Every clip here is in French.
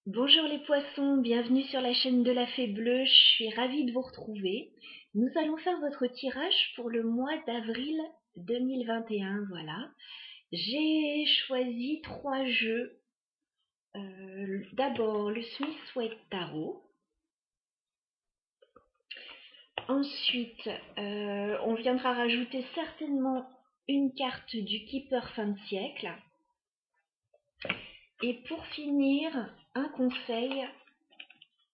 Bonjour les poissons, bienvenue sur la chaîne de la Fée Bleue, je suis ravie de vous retrouver. Nous allons faire votre tirage pour le mois d'avril 2021, voilà. J'ai choisi 3 jeux. D'abord le Smith White Tarot. Ensuite, on viendra rajouter certainement une carte du Keeper fin de siècle. Et pour finir, un conseil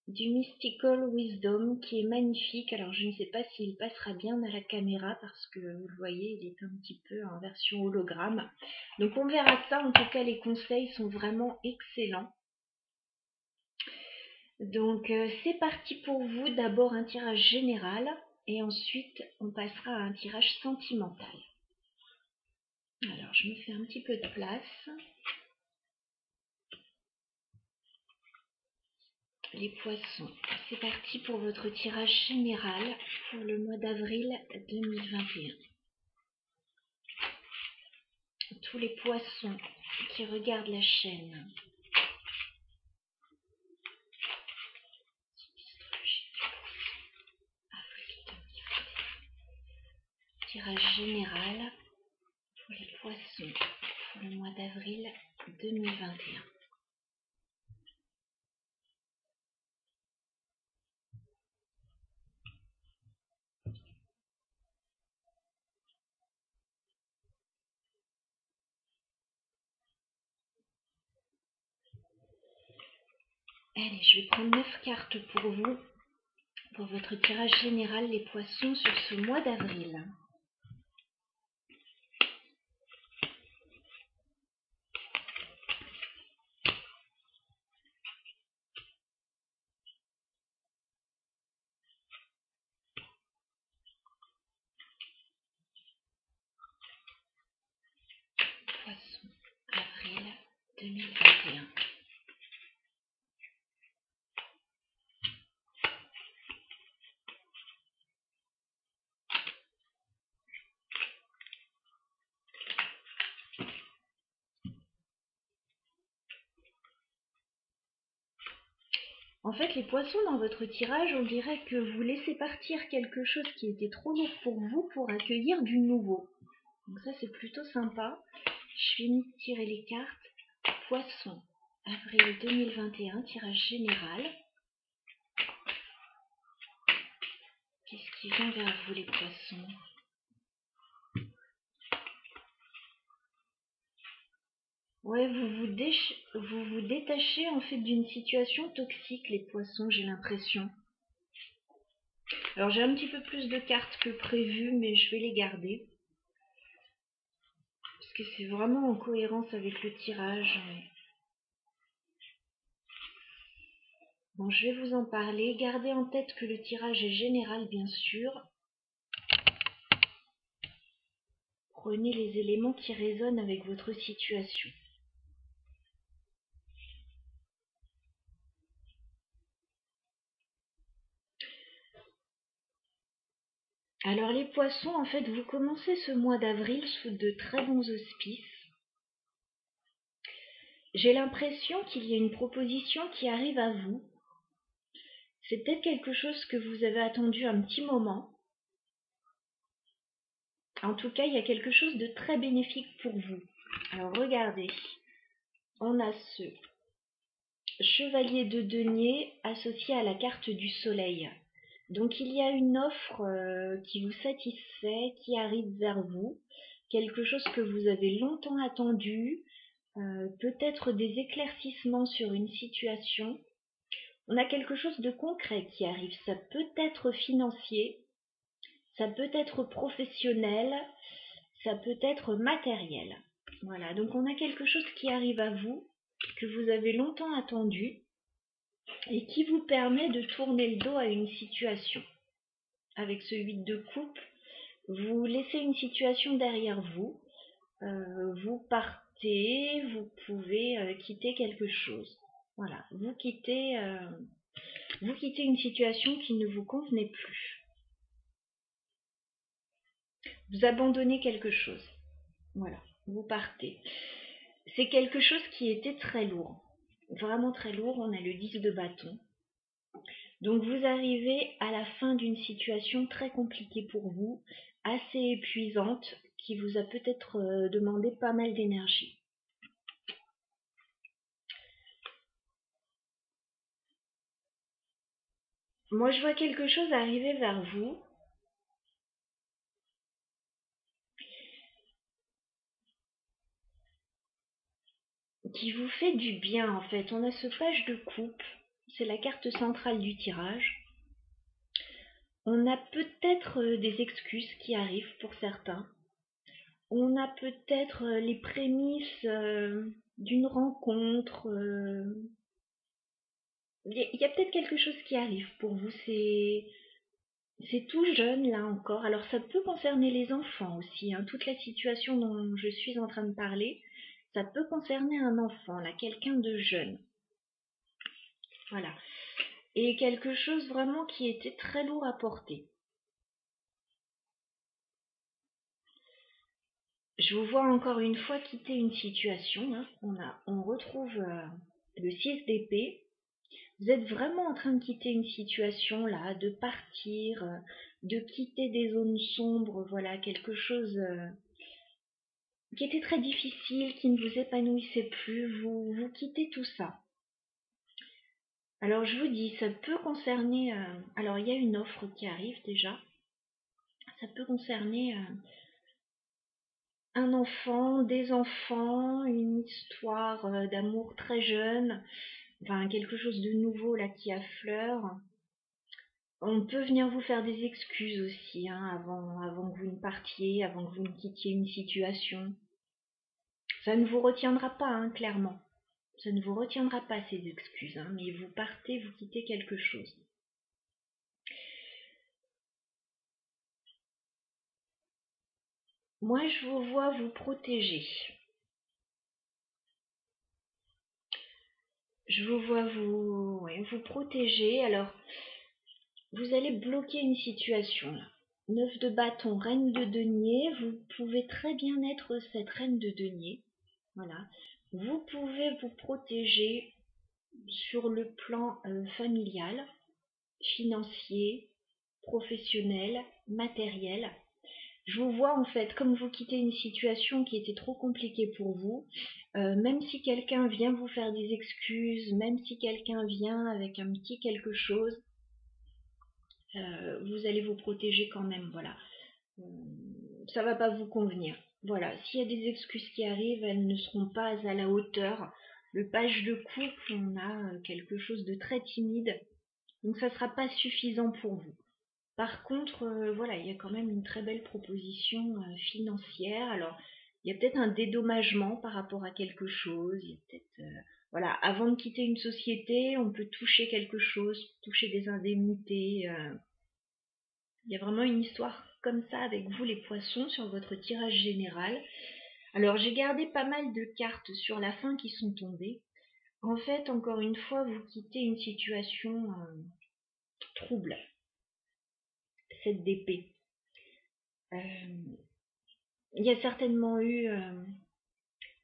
du Mystical Wisdom qui est magnifique. Alors je ne sais pas s'il passera bien à la caméra parce que vous le voyez, il est un petit peu en version hologramme. Donc on verra ça. En tout cas, les conseils sont vraiment excellents. Donc c'est parti pour vous. D'abord un tirage général et ensuite on passera à un tirage sentimental. Alors je me fais un petit peu de place. Les poissons, c'est parti pour votre tirage général pour le mois d'avril 2021. Tous les poissons qui regardent la chaîne. Tirage général pour les poissons pour le mois d'avril 2021. Allez, je vais prendre 9 cartes pour vous, pour votre tirage général, les poissons, sur ce mois d'avril. Poissons, avril 2021. En fait, les poissons, dans votre tirage, on dirait que vous laissez partir quelque chose qui était trop lourd pour vous pour accueillir du nouveau. Donc ça, c'est plutôt sympa. Je finis de tirer les cartes. Poissons, avril 2021, tirage général. Qu'est-ce qui vient vers vous, les poissons? Ouais, vous vous détachez en fait d'une situation toxique, les poissons, j'ai l'impression. Alors j'ai un petit peu plus de cartes que prévu, mais je vais les garder. Parce que c'est vraiment en cohérence avec le tirage. Bon, je vais vous en parler. Gardez en tête que le tirage est général, bien sûr. Prenez les éléments qui résonnent avec votre situation. Alors les poissons, en fait, vous commencez ce mois d'avril sous de très bons auspices. J'ai l'impression qu'il y a une proposition qui arrive à vous. C'est peut-être quelque chose que vous avez attendu un petit moment. En tout cas, il y a quelque chose de très bénéfique pour vous. Alors regardez, on a ce chevalier de denier associé à la carte du soleil. Donc il y a une offre qui vous satisfait, qui arrive vers vous, quelque chose que vous avez longtemps attendu, peut-être des éclaircissements sur une situation. On a quelque chose de concret qui arrive, ça peut être financier, ça peut être professionnel, ça peut être matériel. Voilà, donc on a quelque chose qui arrive à vous, que vous avez longtemps attendu, et qui vous permet de tourner le dos à une situation. Avec ce 8 de coupe, vous laissez une situation derrière vous, vous partez, vous pouvez quitter quelque chose. Voilà, vous quittez une situation qui ne vous convenait plus. Vous abandonnez quelque chose. Voilà, vous partez. C'est quelque chose qui était très lourd. vraiment très lourd. On a le 10 de bâton. Donc vous arrivez à la fin d'une situation très compliquée pour vous, assez épuisante, qui vous a peut-être demandé pas mal d'énergie. Moi, je vois quelque chose arriver vers vous. Qui vous fait du bien, en fait. On a ce page de coupe. C'est la carte centrale du tirage. On a peut-être des excuses qui arrivent pour certains. On a peut-être les prémices d'une rencontre. Il y a peut-être quelque chose qui arrive pour vous. C'est tout jeune là encore. Alors ça peut concerner les enfants aussi, hein. Toute la situation dont je suis en train de parler, ça peut concerner un enfant, là, quelqu'un de jeune. Voilà. Et quelque chose vraiment qui était très lourd à porter. Je vous vois encore une fois quitter une situation, hein. On retrouve le 6 d'épée. Vous êtes vraiment en train de quitter une situation là, de partir, de quitter des zones sombres, voilà, quelque chose qui était très difficile, qui ne vous épanouissait plus. Vous quittez tout ça. Alors je vous dis, ça peut concerner. Alors il y a une offre qui arrive déjà. Ça peut concerner un enfant, des enfants, une histoire d'amour très jeune, enfin quelque chose de nouveau là qui affleure. On peut venir vous faire des excuses aussi, hein, avant que vous ne partiez, avant que vous ne quittiez une situation. Ça ne vous retiendra pas, hein, clairement. Ça ne vous retiendra pas ces excuses, hein, mais vous partez, vous quittez quelque chose. Moi, je vous vois vous protéger. Je vous vois vous protéger. Alors, vous allez bloquer une situation là. 9 de bâton, reine de denier. Vous pouvez très bien être cette reine de denier. Voilà. Vous pouvez vous protéger sur le plan familial, financier, professionnel, matériel. Je vous vois en fait comme vous quittez une situation qui était trop compliquée pour vous, même si quelqu'un vient vous faire des excuses, même si quelqu'un vient avec un petit quelque chose, vous allez vous protéger quand même, voilà. Ça va pas vous convenir. Voilà, s'il y a des excuses qui arrivent, elles ne seront pas à la hauteur. Le page de coupe, on a quelque chose de très timide, donc ça sera pas suffisant pour vous. Par contre, voilà, il y a quand même une très belle proposition financière. Alors, il y a peut-être un dédommagement par rapport à quelque chose. Il y a peut-être, voilà, avant de quitter une société, on peut toucher quelque chose, toucher des indemnités. Il y a vraiment une histoire comme ça avec vous, les poissons, sur votre tirage général. Alors, j'ai gardé pas mal de cartes sur la fin qui sont tombées. En fait, encore une fois, vous quittez une situation trouble. 7 d'épée. Il y a certainement eu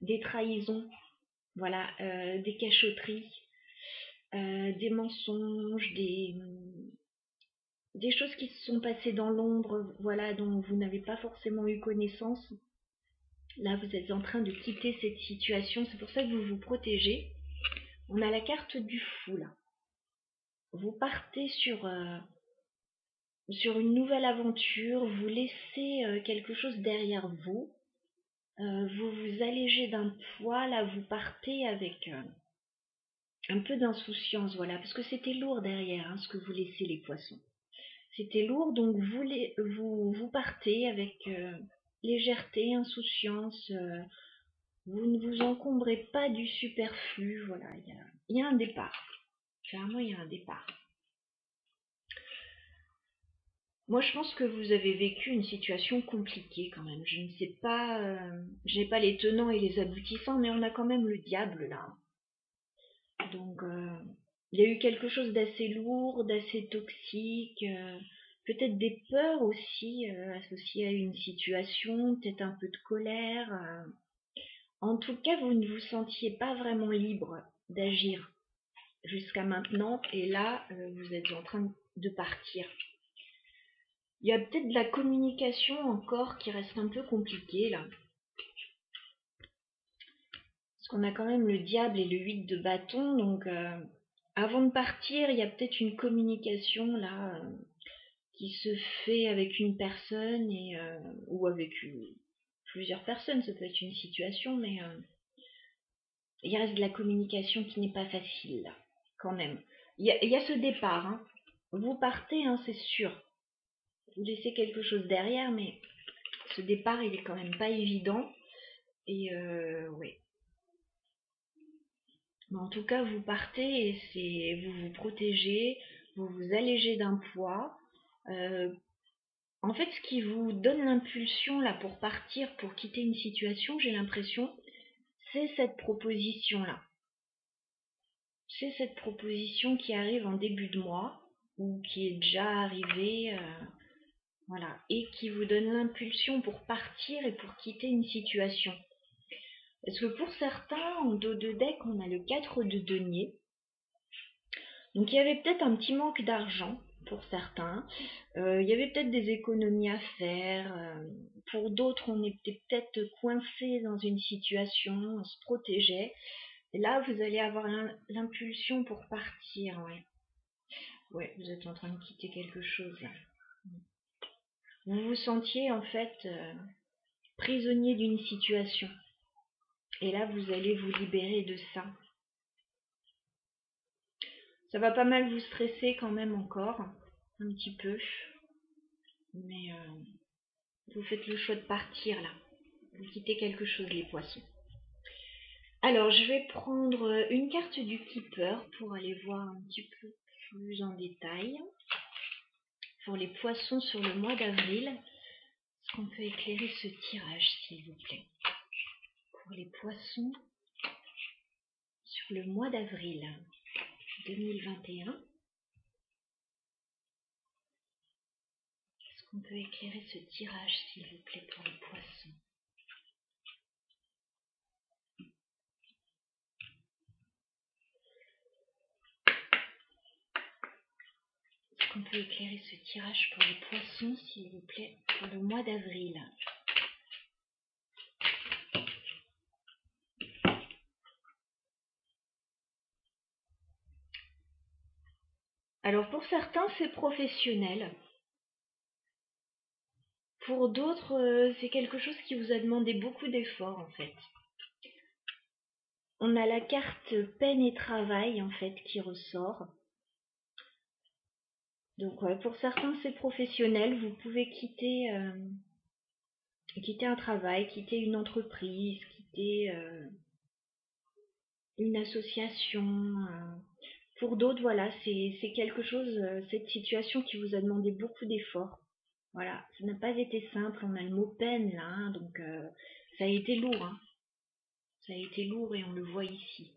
des trahisons, voilà, des cachotteries, des mensonges, des choses qui se sont passées dans l'ombre, voilà, dont vous n'avez pas forcément eu connaissance. Là, vous êtes en train de quitter cette situation, c'est pour ça que vous vous protégez. On a la carte du fou, là. Vous partez sur une nouvelle aventure, vous laissez quelque chose derrière vous. Vous vous allégez d'un poids, là, vous partez avec un peu d'insouciance, voilà, parce que c'était lourd derrière, hein, ce que vous laissez les poissons. C'était lourd, donc vous partez avec légèreté, insouciance. Vous ne vous encombrez pas du superflu, voilà. Il y a un départ. Clairement, il y a un départ. Moi, je pense que vous avez vécu une situation compliquée quand même. Je ne sais pas, je n'ai pas les tenants et les aboutissants, mais on a quand même le diable là. Donc, il y a eu quelque chose d'assez lourd, d'assez toxique, peut-être des peurs aussi associées à une situation, peut-être un peu de colère. En tout cas, vous ne vous sentiez pas vraiment libre d'agir jusqu'à maintenant, et là, vous êtes en train de partir. Il y a peut-être de la communication encore qui reste un peu compliquée là. Parce qu'on a quand même le diable et le 8 de bâton, donc avant de partir, il y a peut-être une communication là qui se fait avec une personne ou avec plusieurs personnes, ça peut être une situation, mais il reste de la communication qui n'est pas facile là, quand même. Il y a ce départ, hein. Vous partez, hein, c'est sûr. Vous laissez quelque chose derrière, mais ce départ, il est quand même pas évident. Et ouais. Mais en tout cas, vous partez et vous vous protégez, vous vous allégez d'un poids. En fait, ce qui vous donne l'impulsion là pour partir, pour quitter une situation, j'ai l'impression, c'est cette proposition-là. C'est cette proposition qui arrive en début de mois ou qui est déjà arrivée, voilà, et qui vous donne l'impulsion pour partir et pour quitter une situation. Parce que pour certains, en dos de deck, on a le 4 de denier. Donc il y avait peut-être un petit manque d'argent pour certains. Il y avait peut-être des économies à faire. Pour d'autres, on était peut-être coincé dans une situation, on se protégeait. Et là, vous allez avoir l'impulsion pour partir. Ouais. Ouais, vous êtes en train de quitter quelque chose là. Vous vous sentiez en fait prisonnier d'une situation. Et là, vous allez vous libérer de ça. Ça va pas mal vous stresser quand même encore, un petit peu. Mais vous faites le choix de partir là. Vous quittez quelque chose, les poissons. Alors, je vais prendre une carte du Keeper pour aller voir un petit peu plus en détail. Pour les poissons sur le mois d'avril, est-ce qu'on peut éclairer ce tirage, s'il vous plaît? Pour les poissons sur le mois d'avril 2021, est-ce qu'on peut éclairer ce tirage, s'il vous plaît, pour les poissons? Est-ce qu'on peut éclairer ce tirage pour les poissons, s'il vous plaît, pour le mois d'avril? Alors pour certains, c'est professionnel. Pour d'autres, c'est quelque chose qui vous a demandé beaucoup d'efforts en fait. On a la carte peine et travail en fait qui ressort. Donc ouais, pour certains, c'est professionnel. Vous pouvez quitter un travail, quitter une entreprise, quitter une association. Pour d'autres, voilà, c'est quelque chose, cette situation qui vous a demandé beaucoup d'efforts. Voilà, ça n'a pas été simple. On a le mot peine là, hein, donc ça a été lourd. Hein. Ça a été lourd et on le voit ici.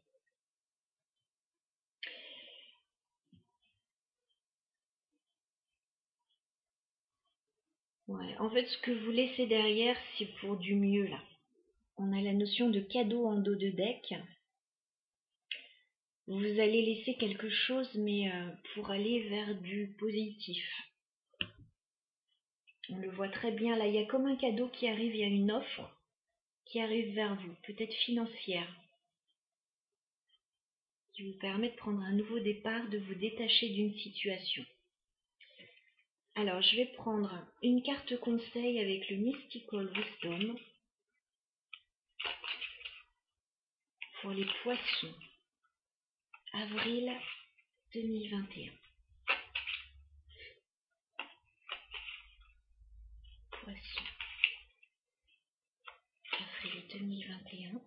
Ouais, en fait, ce que vous laissez derrière, c'est pour du mieux là. On a la notion de cadeau en dos de deck. Vous allez laisser quelque chose, mais pour aller vers du positif. On le voit très bien là, il y a comme un cadeau qui arrive, il y a une offre qui arrive vers vous, peut-être financière, qui vous permet de prendre un nouveau départ, de vous détacher d'une situation. Alors, je vais prendre une carte conseil avec le Mystical Wisdom pour les poissons. Avril 2021. Poissons. Avril 2021.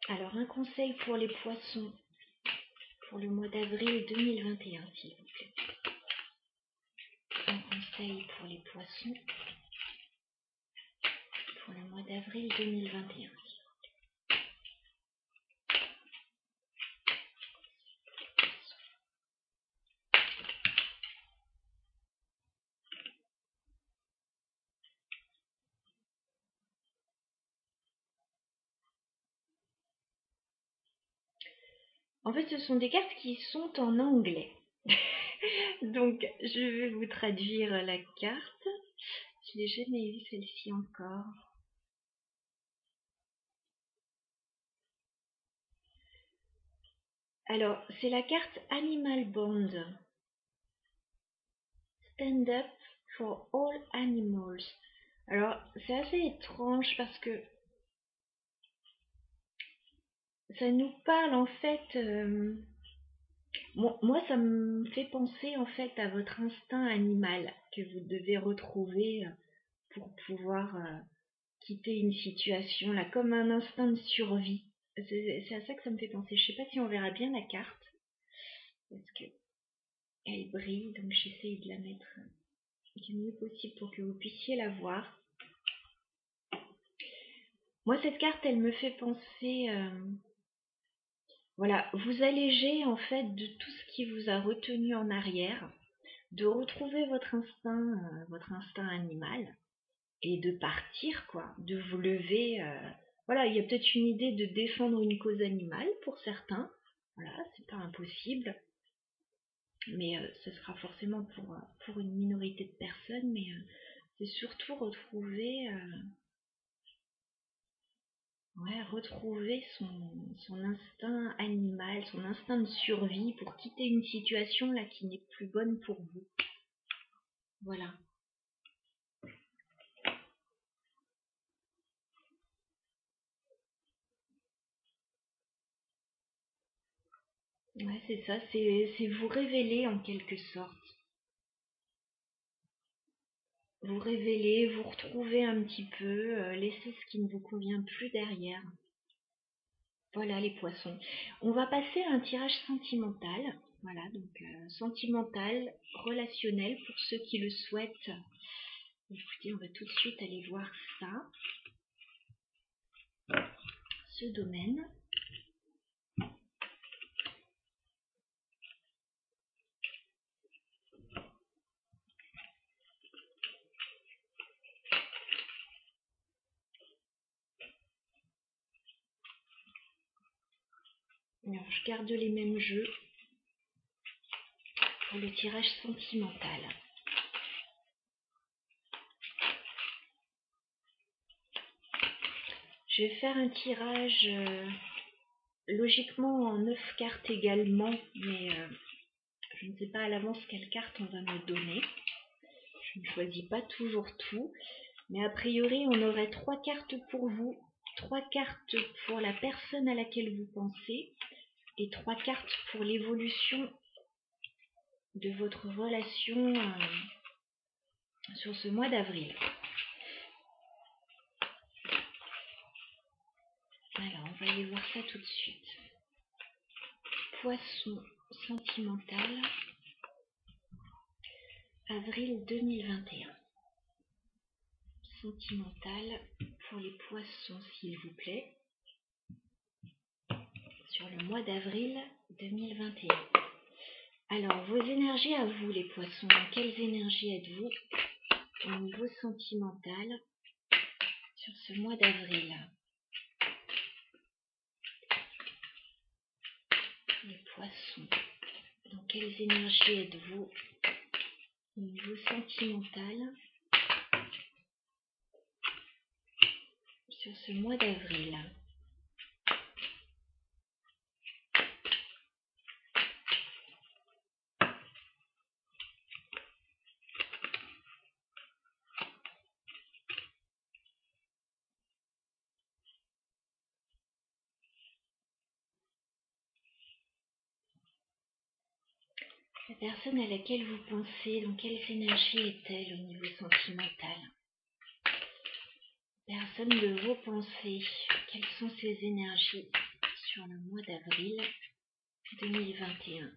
Alors, un conseil pour les poissons pour le mois d'avril 2021, s'il vous plaît. Un conseil pour les poissons pour le mois d'avril 2021. En fait, ce sont des cartes qui sont en anglais. Donc, je vais vous traduire la carte. Je n'ai jamais vu celle-ci encore. Alors, c'est la carte Animal Bond. Stand up for all animals. Alors, c'est assez étrange parce que ça nous parle en fait. Moi, ça me fait penser en fait à votre instinct animal que vous devez retrouver pour pouvoir quitter une situation là, comme un instinct de survie. C'est à ça que ça me fait penser. Je sais pas si on verra bien la carte parce que elle brille, donc j'essaye de la mettre du mieux possible pour que vous puissiez la voir. Moi, cette carte, elle me fait penser, voilà, vous alléger en fait de tout ce qui vous a retenu en arrière, de retrouver votre instinct animal et de partir, quoi, de vous lever. Voilà, il y a peut-être une idée de défendre une cause animale pour certains. Voilà, c'est pas impossible, mais ce sera forcément pour une minorité de personnes, mais c'est surtout retrouver. Ouais, retrouver son instinct animal, son instinct de survie pour quitter une situation là qui n'est plus bonne pour vous. Voilà. Ouais, c'est ça, c'est vous révéler en quelque sorte. Vous révéler, vous retrouver un petit peu, laisser ce qui ne vous convient plus derrière. Voilà les poissons. On va passer à un tirage sentimental. Voilà, donc sentimental, relationnel pour ceux qui le souhaitent. Écoutez, on va tout de suite aller voir ça. Ce domaine. Alors, je garde les mêmes jeux pour le tirage sentimental. Je vais faire un tirage logiquement en 9 cartes également, mais je ne sais pas à l'avance quelle carte on va me donner. Je ne choisis pas toujours tout, mais a priori on aurait 3 cartes pour vous, 3 cartes pour la personne à laquelle vous pensez et 3 cartes pour l'évolution de votre relation sur ce mois d'avril. Alors, on va aller voir ça tout de suite. Poisson sentimental, avril 2021. Sentimental pour les poissons, s'il vous plaît, sur le mois d'avril 2021. Alors, vos énergies à vous, les poissons. Dans quelles énergies êtes-vous au niveau sentimental sur ce mois d'avril? Les poissons. Dans quelles énergies êtes-vous au niveau sentimental sur ce mois d'avril? La personne à laquelle vous pensez, dans quelles énergies est-elle au niveau sentimental? Personne de vos pensées, quelles sont ces énergies sur le mois d'avril 2021?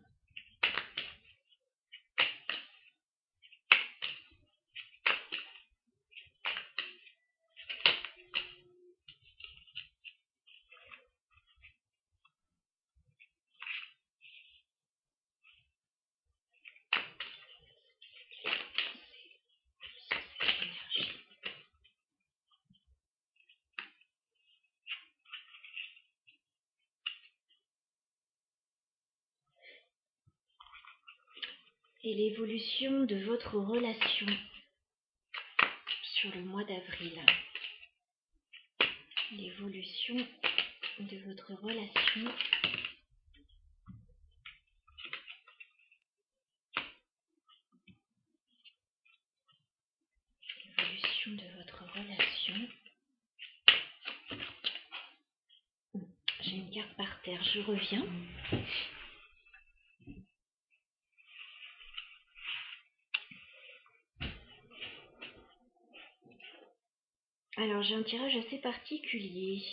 et l'évolution de votre relation sur le mois d'avril. L'évolution de votre relation. L'évolution de votre relation. J'ai une carte par terre, je reviens. Alors, j'ai un tirage assez particulier.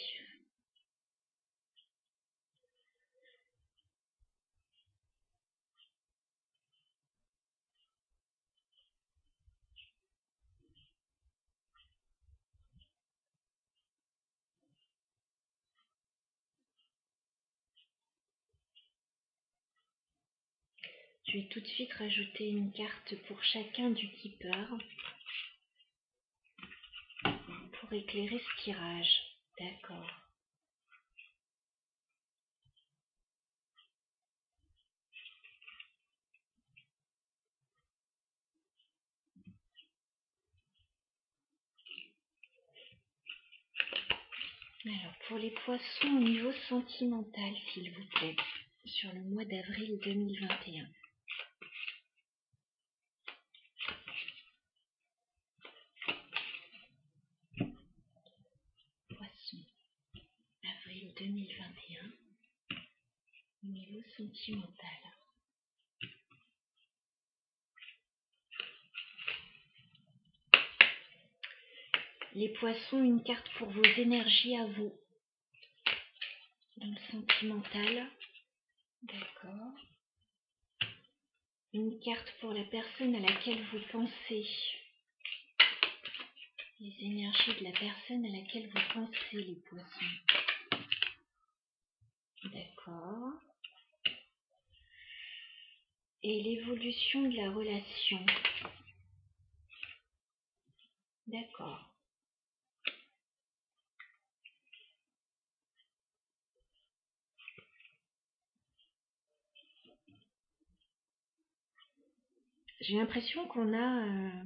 Je vais tout de suite rajouter une carte pour chacun du keeper pour éclairer ce tirage. D'accord. Alors, pour les poissons au niveau sentimental, s'il vous plaît, sur le mois d'avril 2021. Poisson, avril 2021, au niveau sentimental. Les poissons, une carte pour vos énergies à vous. Dans le sentimental. D'accord. Une carte pour la personne à laquelle vous pensez. Les énergies de la personne à laquelle vous pensez, les poissons. D'accord. Et l'évolution de la relation. D'accord. J'ai l'impression qu'on a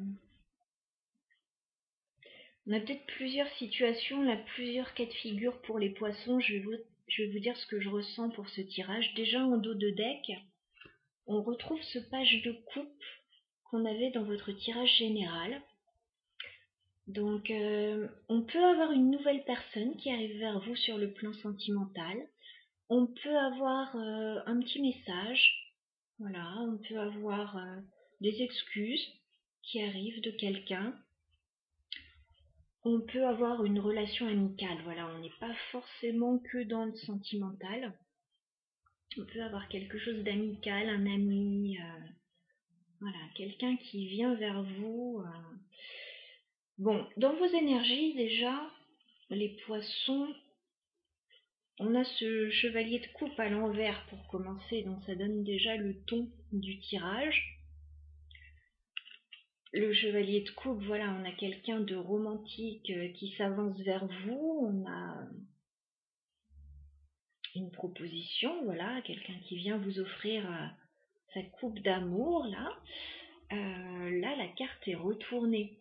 peut-être plusieurs situations, on a plusieurs cas de figure pour les poissons. Je vais vous dire ce que je ressens pour ce tirage. Déjà en dos de deck, on retrouve ce page de coupe qu'on avait dans votre tirage général. Donc on peut avoir une nouvelle personne qui arrive vers vous sur le plan sentimental. On peut avoir un petit message. Voilà, on peut avoir des excuses qui arrivent de quelqu'un. On peut avoir une relation amicale, voilà, on n'est pas forcément que dans le sentimental. On peut avoir quelque chose d'amical, un ami, voilà, quelqu'un qui vient vers vous. Bon, dans vos énergies déjà, les poissons, on a ce chevalier de coupe à l'envers pour commencer, donc ça donne déjà le ton du tirage. Le chevalier de coupe, voilà, on a quelqu'un de romantique qui s'avance vers vous, on a une proposition, voilà, quelqu'un qui vient vous offrir sa coupe d'amour, là. Là, la carte est retournée.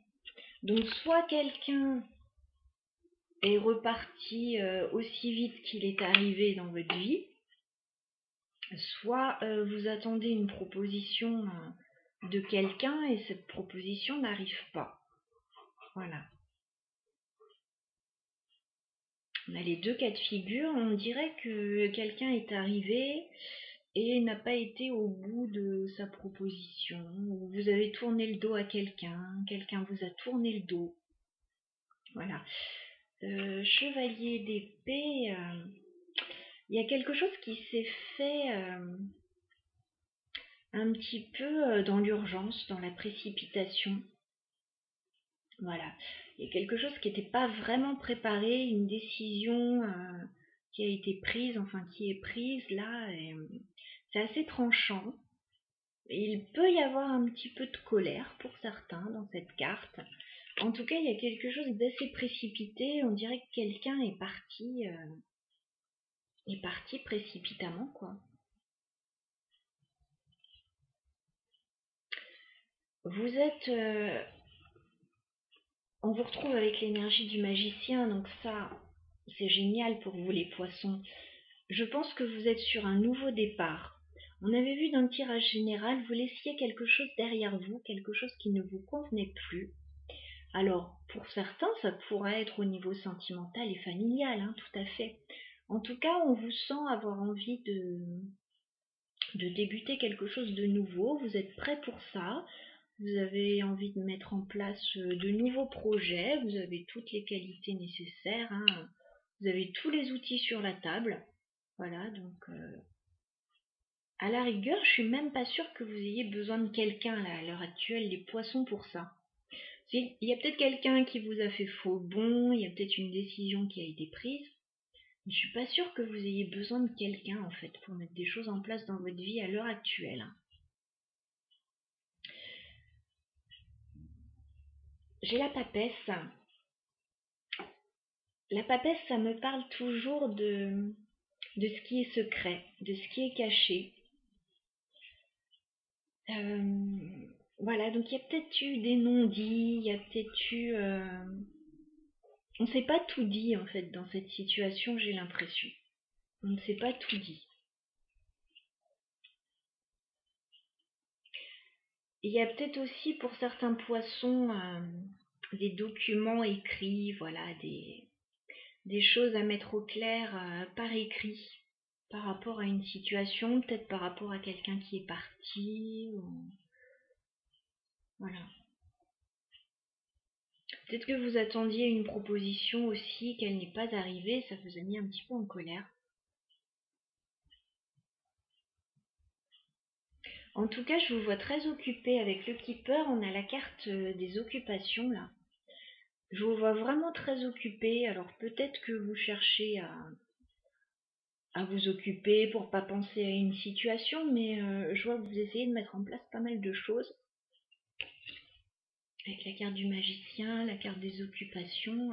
Donc, soit quelqu'un est reparti aussi vite qu'il est arrivé dans votre vie, soit vous attendez une proposition de quelqu'un et cette proposition n'arrive pas. Voilà. On a les deux cas de figure. On dirait que quelqu'un est arrivé et n'a pas été au bout de sa proposition. Vous avez tourné le dos à quelqu'un, quelqu'un vous a tourné le dos. Voilà. Chevalier d'épée, il y a quelque chose qui s'est fait un petit peu dans l'urgence, dans la précipitation. Voilà. Il y a quelque chose qui n'était pas vraiment préparé, une décision qui a été prise, enfin qui est prise là. C'est assez tranchant. Il peut y avoir un petit peu de colère pour certains dans cette carte. En tout cas, il y a quelque chose d'assez précipité. On dirait que quelqu'un est parti précipitamment, quoi. Vous êtes... on vous retrouve avec l'énergie du magicien, donc ça, c'est génial pour vous les poissons. Je pense que vous êtes sur un nouveau départ. On avait vu dans le tirage général, vous laissiez quelque chose derrière vous, quelque chose qui ne vous convenait plus. Alors, pour certains, ça pourrait être au niveau sentimental et familial, hein, tout à fait. En tout cas, on vous sent avoir envie de débuter quelque chose de nouveau. Vous êtes prêt pour ça. Vous avez envie de mettre en place de nouveaux projets. Vous avez toutes les qualités nécessaires, hein. Vous avez tous les outils sur la table. Voilà, donc à la rigueur, je suis même pas sûre que vous ayez besoin de quelqu'un là, à l'heure actuelle, les poissons, pour ça. Il y a peut-être quelqu'un qui vous a fait faux bond, il y a peut-être une décision qui a été prise, mais je suis pas sûre que vous ayez besoin de quelqu'un en fait pour mettre des choses en place dans votre vie à l'heure actuelle. J'ai la papesse. La papesse, ça me parle toujours de ce qui est secret, de ce qui est caché. Voilà, donc il y a peut-être eu des non-dits, il y a peut-être eu... On ne s'est pas tout dit en fait dans cette situation, j'ai l'impression. On ne s'est pas tout dit. Il y a peut-être aussi pour certains poissons des documents écrits, voilà, des choses à mettre au clair par écrit par rapport à une situation, peut-être par rapport à quelqu'un qui est parti. Voilà. Peut-être que vous attendiez une proposition aussi, qu'elle n'est pas arrivée, ça vous a mis un petit peu en colère. En tout cas, je vous vois très occupé avec le Keeper. On a la carte des occupations là. Je vous vois vraiment très occupé. Alors peut-être que vous cherchez à vous occuper pour pas penser à une situation, mais je vois que vous essayez de mettre en place pas mal de choses. Avec la carte du magicien, la carte des occupations.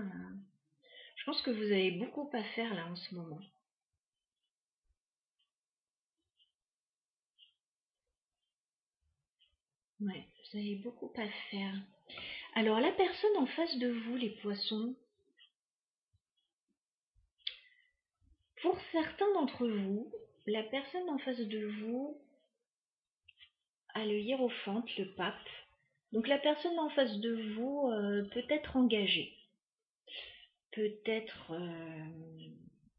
Je pense que vous avez beaucoup à faire là en ce moment. Ouais, vous avez beaucoup à faire. Alors la personne en face de vous, les poissons, pour certains d'entre vous, la personne en face de vous a le hiérophante, le pape. Donc la personne en face de vous peut être engagée, peut être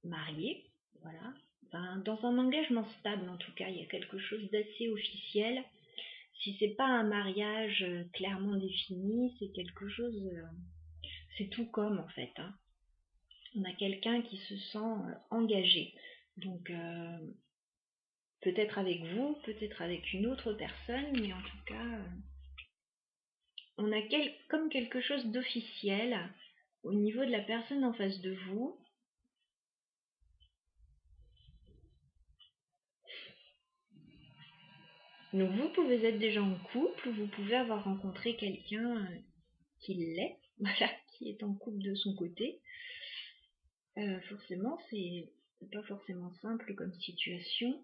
mariée, voilà. Enfin, dans un engagement stable en tout cas, il y a quelque chose d'assez officiel. Si c'est pas un mariage clairement défini, c'est quelque chose, c'est tout comme en fait, hein. On a quelqu'un qui se sent engagé. Donc peut-être avec vous, peut-être avec une autre personne, mais en tout cas, on a comme quelque chose d'officiel au niveau de la personne en face de vous. Donc vous pouvez être déjà en couple, ou vous pouvez avoir rencontré quelqu'un qui l'est, voilà, qui est en couple de son côté. Forcément, c'est pas forcément simple comme situation.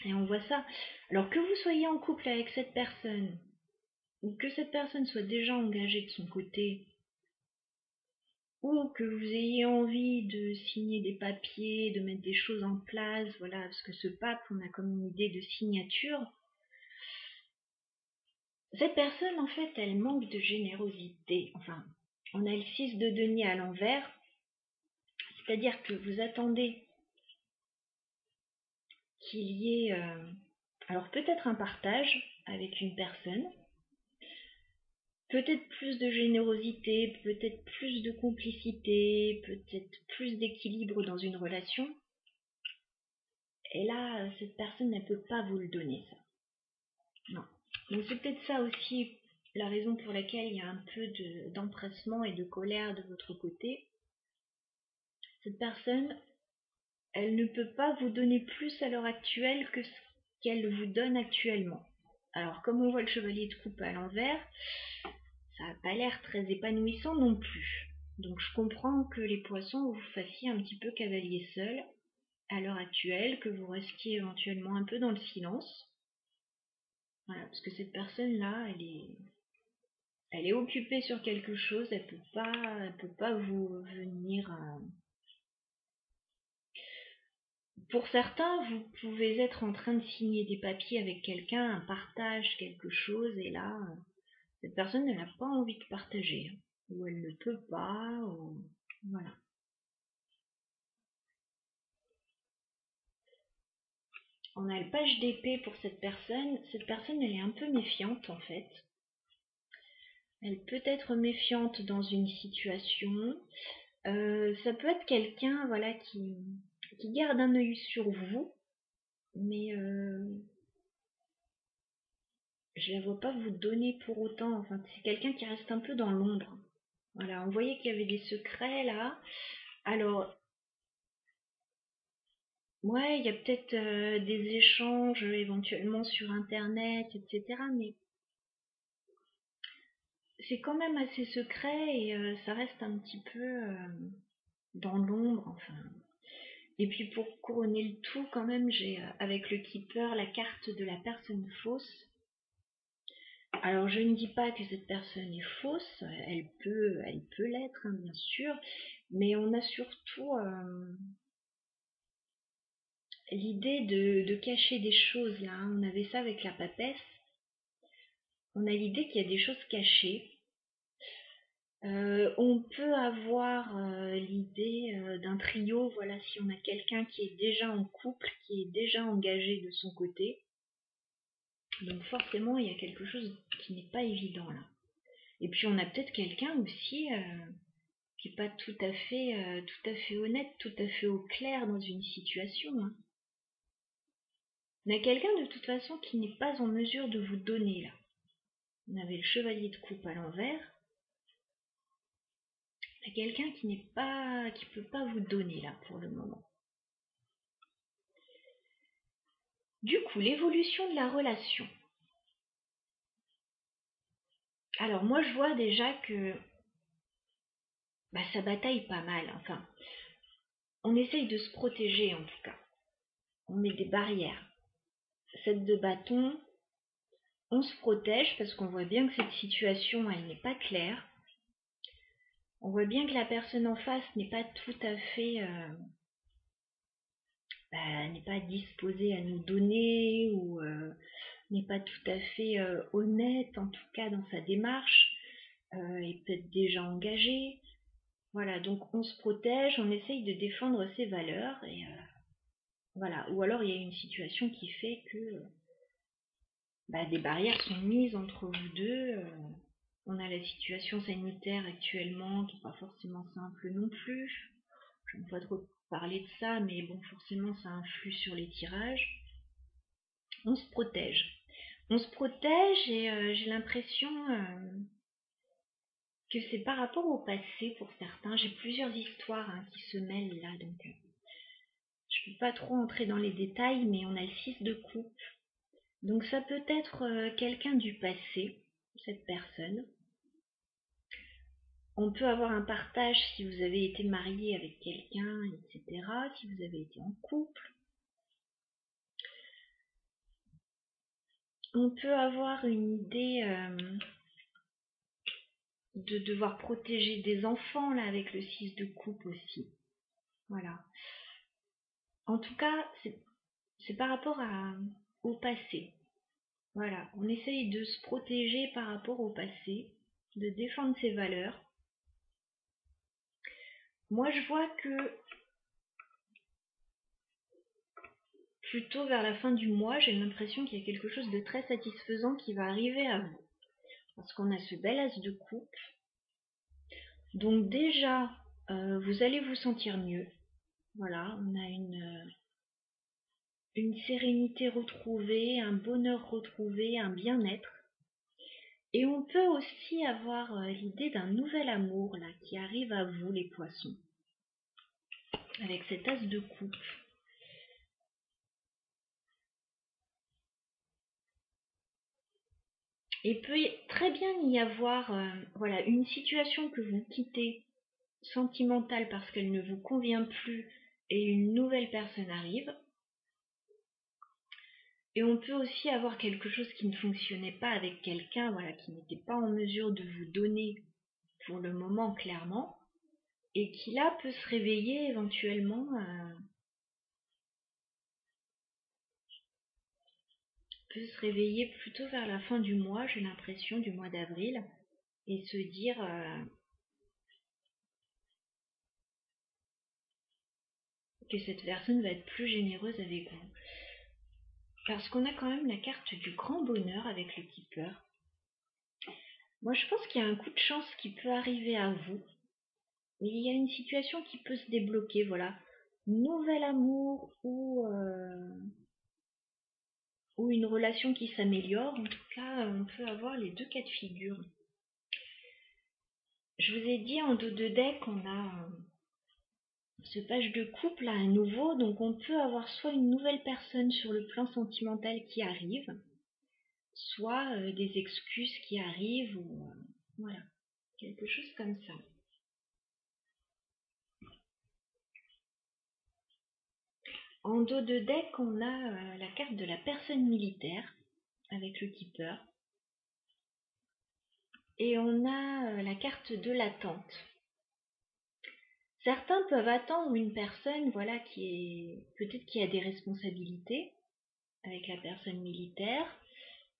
Et on voit ça. Alors que vous soyez en couple avec cette personne, ou que cette personne soit déjà engagée de son côté, ou que vous ayez envie de signer des papiers, de mettre des choses en place, voilà, parce que ce pape, on a comme une idée de signature. Cette personne, en fait, elle manque de générosité. Enfin, on a le 6 de denier à l'envers, c'est-à-dire que vous attendez qu'il y ait, alors peut-être un partage avec une personne, peut-être plus de générosité, peut-être plus de complicité, peut-être plus d'équilibre dans une relation. Et là, cette personne ne peut pas vous le donner, ça. Non. Donc c'est peut-être ça aussi la raison pour laquelle il y a un peu d'empressement et de colère de votre côté. Cette personne, elle ne peut pas vous donner plus à l'heure actuelle que ce qu'elle vous donne actuellement. Alors comme on voit le chevalier de coupe à l'envers, ça n'a pas l'air très épanouissant non plus. Donc je comprends que les poissons vous fassiez un petit peu cavalier seul à l'heure actuelle, que vous restiez éventuellement un peu dans le silence. Voilà, parce que cette personne-là, elle est occupée sur quelque chose, elle peut pas vous venir. Pour certains, vous pouvez être en train de signer des papiers avec quelqu'un, un partage, quelque chose, et là, cette personne n'a pas envie de partager, hein, ou elle ne peut pas, ou voilà. On a le page d'épée pour cette personne. Cette personne, elle est un peu méfiante en fait. Elle peut être méfiante dans une situation. Ça peut être quelqu'un, voilà, qui garde un œil sur vous, mais je la vois pas vous donner pour autant. Enfin, c'est quelqu'un qui reste un peu dans l'ombre. Voilà, on voyait qu'il y avait des secrets là. Alors, ouais, il y a peut-être des échanges éventuellement sur Internet, etc. Mais c'est quand même assez secret et ça reste un petit peu dans l'ombre, enfin. Et puis pour couronner le tout, quand même, j'ai avec le Keeper la carte de la personne fausse. Alors je ne dis pas que cette personne est fausse, elle peut l'être, hein, bien sûr, mais on a surtout l'idée de cacher des choses là, hein. On avait ça avec la papesse. On a l'idée qu'il y a des choses cachées. On peut avoir l'idée d'un trio, voilà, si on a quelqu'un qui est déjà en couple, qui est déjà engagé de son côté. Donc forcément, il y a quelque chose qui n'est pas évident là. Et puis on a peut-être quelqu'un aussi qui n'est pas tout à fait honnête, tout à fait au clair dans une situation, hein. On a quelqu'un de toute façon qui n'est pas en mesure de vous donner là. On avait le chevalier de coupe à l'envers. On a quelqu'un qui peut pas vous donner là pour le moment. Du coup, l'évolution de la relation. Alors moi je vois déjà que ça bataille pas mal. Enfin, on essaye de se protéger en tout cas. On met des barrières. 7 de bâton, on se protège parce qu'on voit bien que cette situation, elle n'est pas claire. On voit bien que la personne en face n'est pas tout à fait, n'est pas disposée à nous donner ou n'est pas tout à fait honnête, en tout cas dans sa démarche, est peut-être déjà engagée. Voilà, donc on se protège, on essaye de défendre ses valeurs et voilà. Ou alors il y a une situation qui fait que des barrières sont mises entre vous deux. On a la situation sanitaire actuellement qui n'est pas forcément simple non plus. Je ne vais pas trop parler de ça, mais bon, forcément ça influe sur les tirages. On se protège. On se protège et j'ai l'impression que c'est par rapport au passé pour certains. J'ai plusieurs histoires qui se mêlent là, donc je ne peux pas trop entrer dans les détails, mais on a le 6 de coupe. Donc ça peut être quelqu'un du passé, cette personne. On peut avoir un partage si vous avez été marié avec quelqu'un, etc. Si vous avez été en couple. On peut avoir une idée de devoir protéger des enfants là avec le 6 de coupe aussi. Voilà. En tout cas, c'est par rapport au passé. Voilà, on essaye de se protéger par rapport au passé, de défendre ses valeurs. Moi, je vois que plutôt vers la fin du mois, j'ai l'impression qu'il y a quelque chose de très satisfaisant qui va arriver à vous. Parce qu'on a ce bel as de coupe. Donc déjà, vous allez vous sentir mieux. Voilà, on a une sérénité retrouvée, un bonheur retrouvé, un bien-être. Et on peut aussi avoir l'idée d'un nouvel amour là qui arrive à vous les poissons. Avec cet as de coupe. Il peut très bien y avoir voilà, une situation que vous quittez sentimentale parce qu'elle ne vous convient plus et une nouvelle personne arrive. Et on peut aussi avoir quelque chose qui ne fonctionnait pas avec quelqu'un, voilà, qui n'était pas en mesure de vous donner pour le moment clairement, et qui là peut se réveiller éventuellement, plutôt vers la fin du mois, j'ai l'impression, du mois d'avril, et se dire que cette personne va être plus généreuse avec vous. Parce qu'on a quand même la carte du grand bonheur avec le Keeper. Moi, je pense qu'il y a un coup de chance qui peut arriver à vous. Il y a une situation qui peut se débloquer, voilà. Nouvel amour ou une relation qui s'améliore. En tout cas, on peut avoir les deux cas de figure. Je vous ai dit en dos de deck, on a ce page de couple à nouveau. Donc on peut avoir soit une nouvelle personne sur le plan sentimental qui arrive, soit des excuses qui arrivent, ou voilà, quelque chose comme ça. En dos de deck, on a la carte de la personne militaire avec le Keeper. Et on a la carte de l'attente. Certains peuvent attendre une personne, voilà, peut-être qui a des responsabilités avec la personne militaire,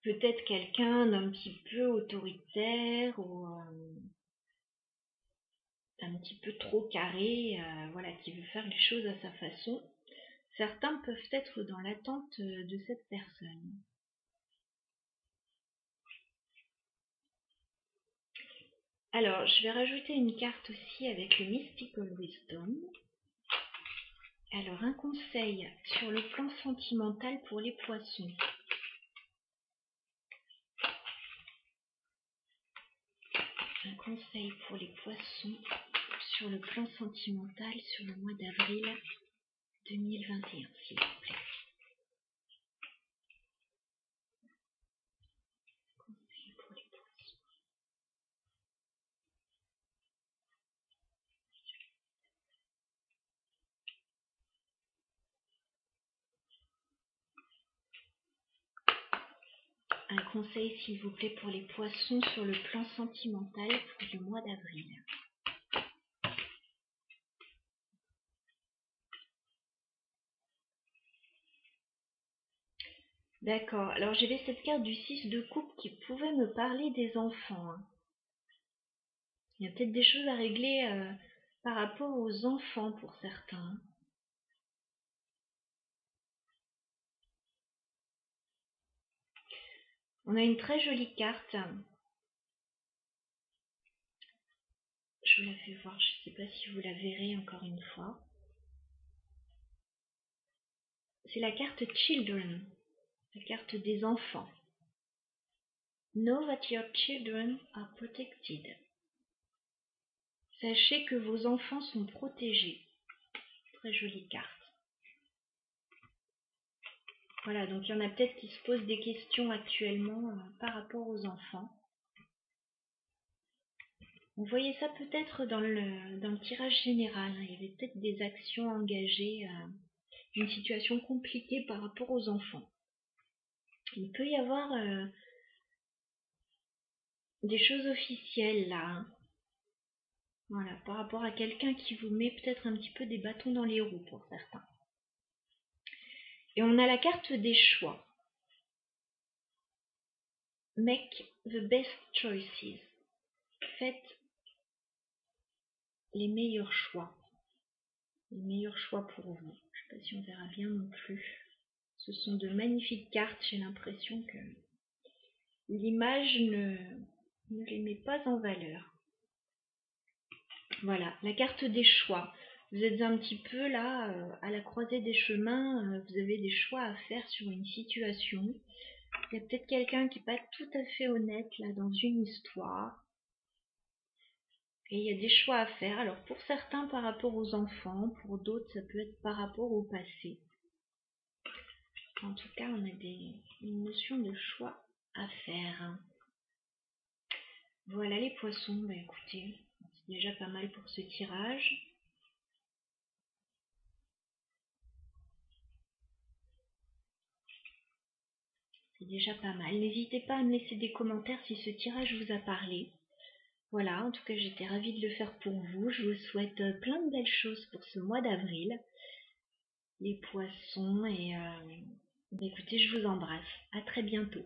peut-être quelqu'un d'un petit peu autoritaire ou un petit peu trop carré, voilà, qui veut faire les choses à sa façon. Certains peuvent être dans l'attente de cette personne. Alors, je vais rajouter une carte aussi avec le Mystical Wisdom. Alors, un conseil sur le plan sentimental pour les poissons. Un conseil pour les poissons sur le plan sentimental sur le mois d'avril 2021, s'il vous plaît. Conseil pour les poissons. Un conseil, s'il vous plaît, pour les poissons sur le plan sentimental pour le mois d'avril. D'accord, alors j'avais cette carte du 6 de coupe qui pouvait me parler des enfants. Il y a peut-être des choses à régler par rapport aux enfants pour certains. On a une très jolie carte. Je vous la fais voir, je ne sais pas si vous la verrez encore une fois. C'est la carte Children, la carte des enfants. Know that your children are protected. Sachez que vos enfants sont protégés. Très jolie carte. Voilà, donc il y en a peut-être qui se posent des questions actuellement par rapport aux enfants. Vous voyez ça peut-être dans le tirage général. Il y avait peut-être des actions engagées, une situation compliquée par rapport aux enfants. Il peut y avoir des choses officielles là. Voilà, par rapport à quelqu'un qui vous met peut-être un petit peu des bâtons dans les roues pour certains. Et on a la carte des choix. Make the best choices. Faites les meilleurs choix. Les meilleurs choix pour vous. Je ne sais pas si on verra bien non plus. Ce sont de magnifiques cartes. J'ai l'impression que l'image ne les met pas en valeur. Voilà, la carte des choix. Vous êtes un petit peu là, à la croisée des chemins. Vous avez des choix à faire sur une situation. Il y a peut-être quelqu'un qui n'est pas tout à fait honnête là dans une histoire. Et il y a des choix à faire. Alors pour certains par rapport aux enfants, pour d'autres ça peut être par rapport au passé. En tout cas, on a une notion de choix à faire. Voilà les poissons, bah écoutez, c'est déjà pas mal pour ce tirage. c'est déjà pas mal. N'hésitez pas à me laisser des commentaires si ce tirage vous a parlé. Voilà, en tout cas j'étais ravie de le faire pour vous. Je vous souhaite plein de belles choses pour ce mois d'avril. Les poissons et écoutez, je vous embrasse. À très bientôt.